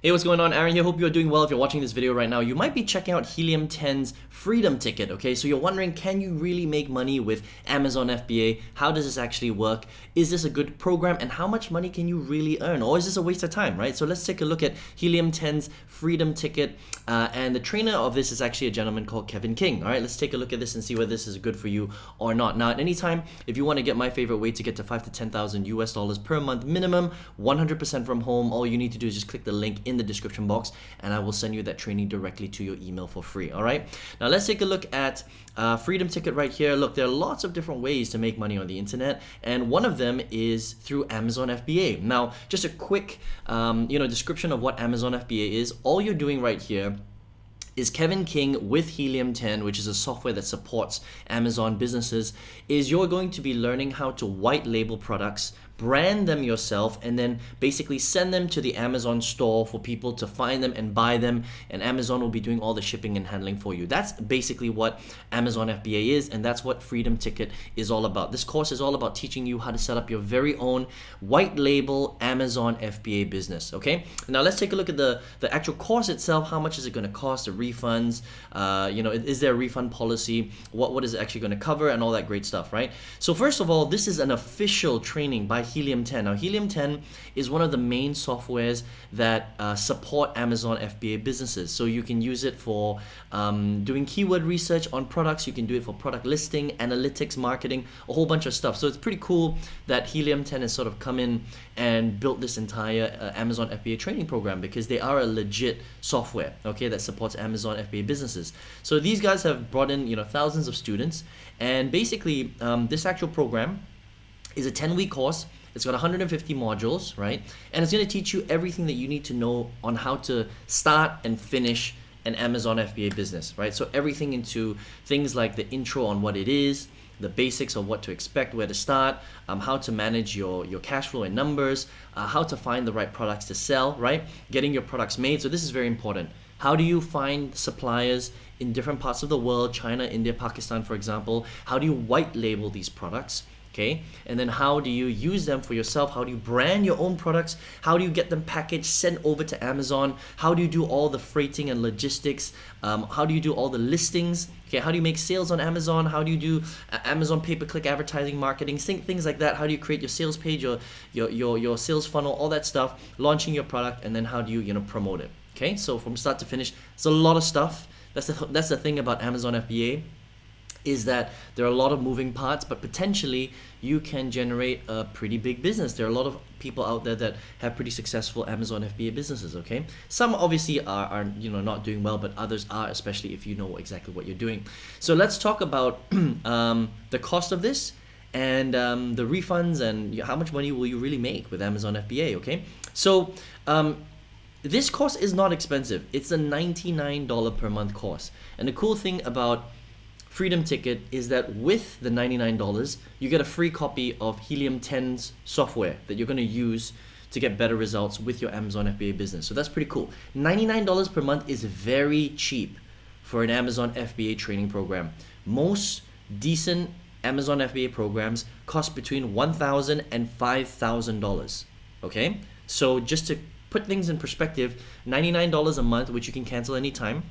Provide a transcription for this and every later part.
Hey, what's going on? Aaron here. Hope you're doing well. If you're watching this video right now, you might be checking out Helium 10's Freedom Ticket, okay? So you're wondering, can you really make money with Amazon FBA? How does this actually work? Is this a good program? And how much money can you really earn? Or is this a waste of time, right? So let's take a look at Helium 10's Freedom Ticket. And the trainer of this is actually a gentleman called Kevin King, all right? Let's take a look at this and see whether this is good for you or not. Now, at any time, if you want to get my favorite way to get to 5 to 10,000 US dollars per month minimum, 100% from home, all you need to do is just click the link in the description box and I will send you that training directly to your email for free. All right, now let's take a look at Freedom Ticket right here. Look, there are lots of different ways to make money on the internet, and one of them is through Amazon FBA. Now, just a quick description of what Amazon FBA is. All you're doing right here is Kevin King with Helium 10, which is a software that supports Amazon businesses, is you're going to be learning how to white label products, brand them yourself, and then basically send them to the Amazon store for people to find them and buy them, and Amazon will be doing all the shipping and handling for you. That's basically what Amazon FBA is, and that's what Freedom Ticket is all about. This course is all about teaching you how to set up your very own white label Amazon FBA business, okay? Now let's take a look at the actual course itself. How much is it going to cost, the refunds, is there a refund policy, what is it actually going to cover, and all that great stuff, right? So first of all, this is an official training by Helium 10. Now, Helium 10 is one of the main softwares that support Amazon FBA businesses. So you can use it for doing keyword research on products. You can do it for product listing, analytics, marketing, a whole bunch of stuff. So it's pretty cool that Helium 10 has sort of come in and built this entire Amazon FBA training program, because they are a legit software, okay, that supports Amazon FBA businesses. So these guys have brought in thousands of students, and basically this actual program is a 10-week course. It's got 150 modules, right? And it's going to teach you everything that you need to know on how to start and finish an Amazon FBA business, right? So everything into things like the intro on what it is, the basics of what to expect, where to start, how to manage your cash flow and numbers, how to find the right products to sell, right? Getting your products made. So this is very important. How do you find suppliers in different parts of the world, China, India, Pakistan, for example? How do you white label these products? Okay, and then how do you use them for yourself? How do you brand your own products? How do you get them packaged, sent over to Amazon? How do you do all the freighting and logistics? How do you do all the listings? Okay, how do you make sales on Amazon? How do you do Amazon pay-per-click advertising, marketing, things like that? How do you create your sales page, your sales funnel, all that stuff, launching your product, and then how do you promote it? Okay, so from start to finish, it's a lot of stuff. That's the thing about Amazon FBA, is that there are a lot of moving parts, but potentially you can generate a pretty big business. There are a lot of people out there that have pretty successful Amazon FBA businesses, okay? Some obviously are not doing well, but others are, especially if you know exactly what you're doing. So let's talk about the cost of this and the refunds and how much money will you really make with Amazon FBA, okay? So this course is not expensive. It's a $99 per month course. And the cool thing about Freedom Ticket is that with the $99, you get a free copy of Helium 10's software that you're going to use to get better results with your Amazon FBA business. So that's pretty cool. $99 per month is very cheap for an Amazon FBA training program. Most decent Amazon FBA programs cost between $1,000 and $5,000. Okay? So just to put things in perspective, $99 a month, which you can cancel anytime,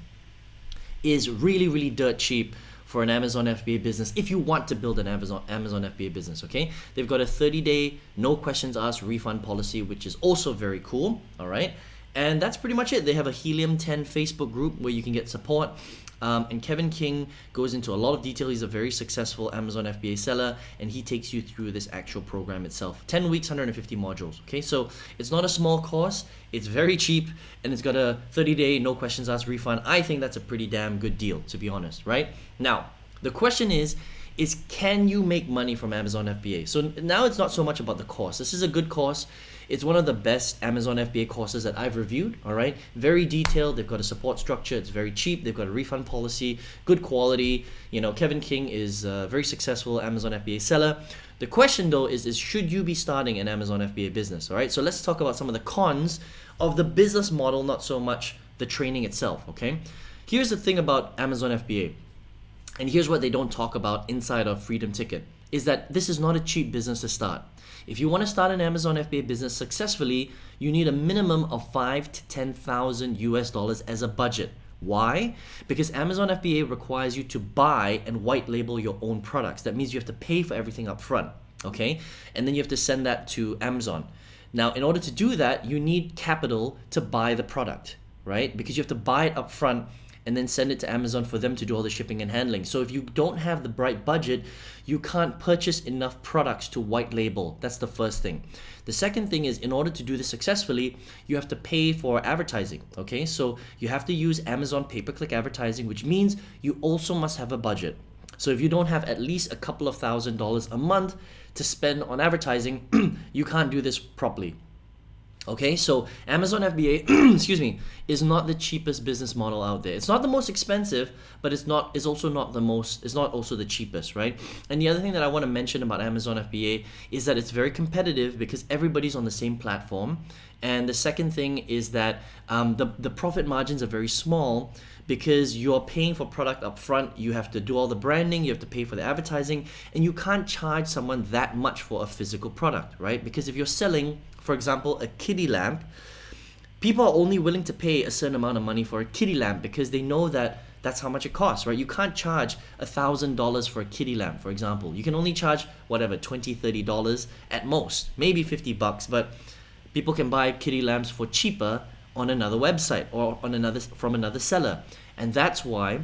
is really, really dirt cheap for an Amazon FBA business if you want to build an Amazon FBA business, okay? They've got a 30-day no questions asked refund policy, which is also very cool, all right? And that's pretty much it. They have a Helium 10 Facebook group where you can get support. And Kevin King goes into a lot of detail. He's a very successful Amazon FBA seller, and he takes you through this actual program itself. 10 weeks, 150 modules, okay? So it's not a small course. It's very cheap, and it's got a 30-day no questions asked refund. I think that's a pretty damn good deal, to be honest, right? Now, the question is can you make money from Amazon FBA? So now it's not so much about the course. This is a good course. It's one of the best Amazon FBA courses that I've reviewed, all right? Very detailed. They've got a support structure. It's very cheap. They've got a refund policy, good quality. Kevin King is a very successful Amazon FBA seller. The question, though, is should you be starting an Amazon FBA business, all right? So let's talk about some of the cons of the business model, not so much the training itself, okay? Here's the thing about Amazon FBA, and here's what they don't talk about inside of Freedom Ticket. is that this is not a cheap business to start. If you want to start an Amazon FBA business successfully, you need a minimum of 5 to 10,000 US dollars as a budget. Why? Because Amazon FBA requires you to buy and white label your own products. That means you have to pay for everything up front, okay? And then you have to send that to Amazon. Now, in order to do that, you need capital to buy the product, right? Because you have to buy it up front and then send it to Amazon for them to do all the shipping and handling. So if you don't have the right budget, you can't purchase enough products to white label. That's the first thing. The second thing is, in order to do this successfully, you have to pay for advertising, okay? So you have to use Amazon pay-per-click advertising, which means you also must have a budget. So if you don't have at least a couple of $1,000s a month to spend on advertising, you can't do this properly. Okay, so Amazon FBA, excuse me, is not the cheapest business model out there. It's not the most expensive, but it's also not the cheapest, right? And the other thing that I want to mention about Amazon FBA is that it's very competitive because everybody's on the same platform. And the second thing is that the profit margins are very small because you're paying for product up front. You have to do all the branding, you have to pay for the advertising, and you can't charge someone that much for a physical product, right? Because if you're selling, for example, a kitty lamp, people are only willing to pay a certain amount of money for a kitty lamp because they know that that's how much it costs, right? You can't charge $1,000 for a kitty lamp, for example. You can only charge whatever, $20, $30 at most, maybe $50, but people can buy kitty lamps for cheaper on another website or from another seller. And that's why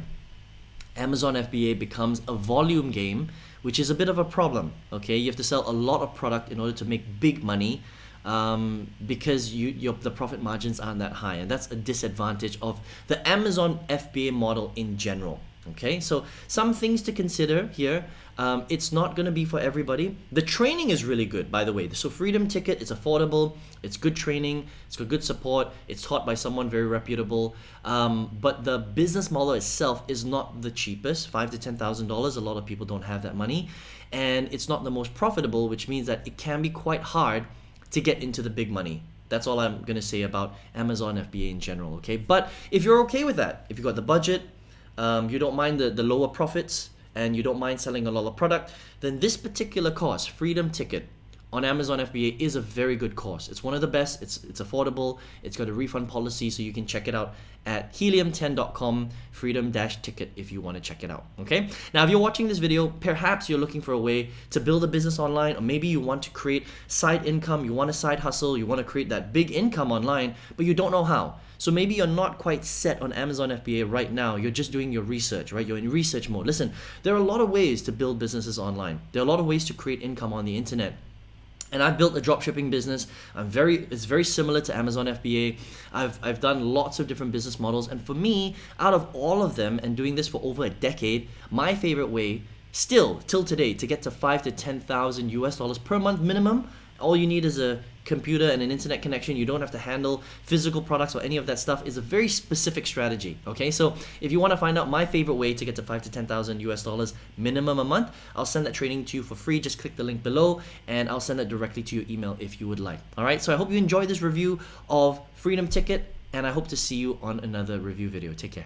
Amazon FBA becomes a volume game, which is a bit of a problem, okay? You have to sell a lot of product in order to make big money, because the profit margins aren't that high, and that's a disadvantage of the Amazon FBA model in general. Okay, so some things to consider here. It's not going to be for everybody. The training is really good, by the way. So Freedom Ticket is affordable. It's good training. It's got good support. It's taught by someone very reputable. But the business model itself is not the cheapest, $5,000 to $10,000. A lot of people don't have that money, and it's not the most profitable, which means that it can be quite hard to get into the big money. That's all I'm going to say about Amazon FBA in general. Okay, but if you're okay with that, if you got the budget, you don't mind the lower profits, and you don't mind selling a lot of product, then this particular course, Freedom Ticket on Amazon FBA, is a very good course. It's one of the best. It's affordable. It's got a refund policy, so you can check it out at helium10.com freedom-ticket if you want to check it out. Okay, now if you're watching this video, perhaps you're looking for a way to build a business online, or maybe you want to create side income, you want a side hustle, you want to create that big income online, but you don't know how. So maybe you're not quite set on Amazon FBA right now. You're just doing your research, right? You're in research mode. Listen, there are a lot of ways to build businesses online. There are a lot of ways to create income on the internet. And I've built a dropshipping business. It's very similar to Amazon FBA. I've done lots of different business models, and for me, out of all of them, and doing this for over a decade, my favorite way, still till today, to get to 5 to 10,000 US dollars per month minimum. All you need is a computer and an internet connection. You don't have to handle physical products or any of that stuff. Is a very specific strategy. Okay, so if you want to find out my favorite way to get to 5 to 10,000 US dollars minimum a month, I'll send that training to you for free. Just click the link below, and I'll send that directly to your email if you would like. All right, so I hope you enjoyed this review of Freedom Ticket, and I hope to see you on another review video. Take care.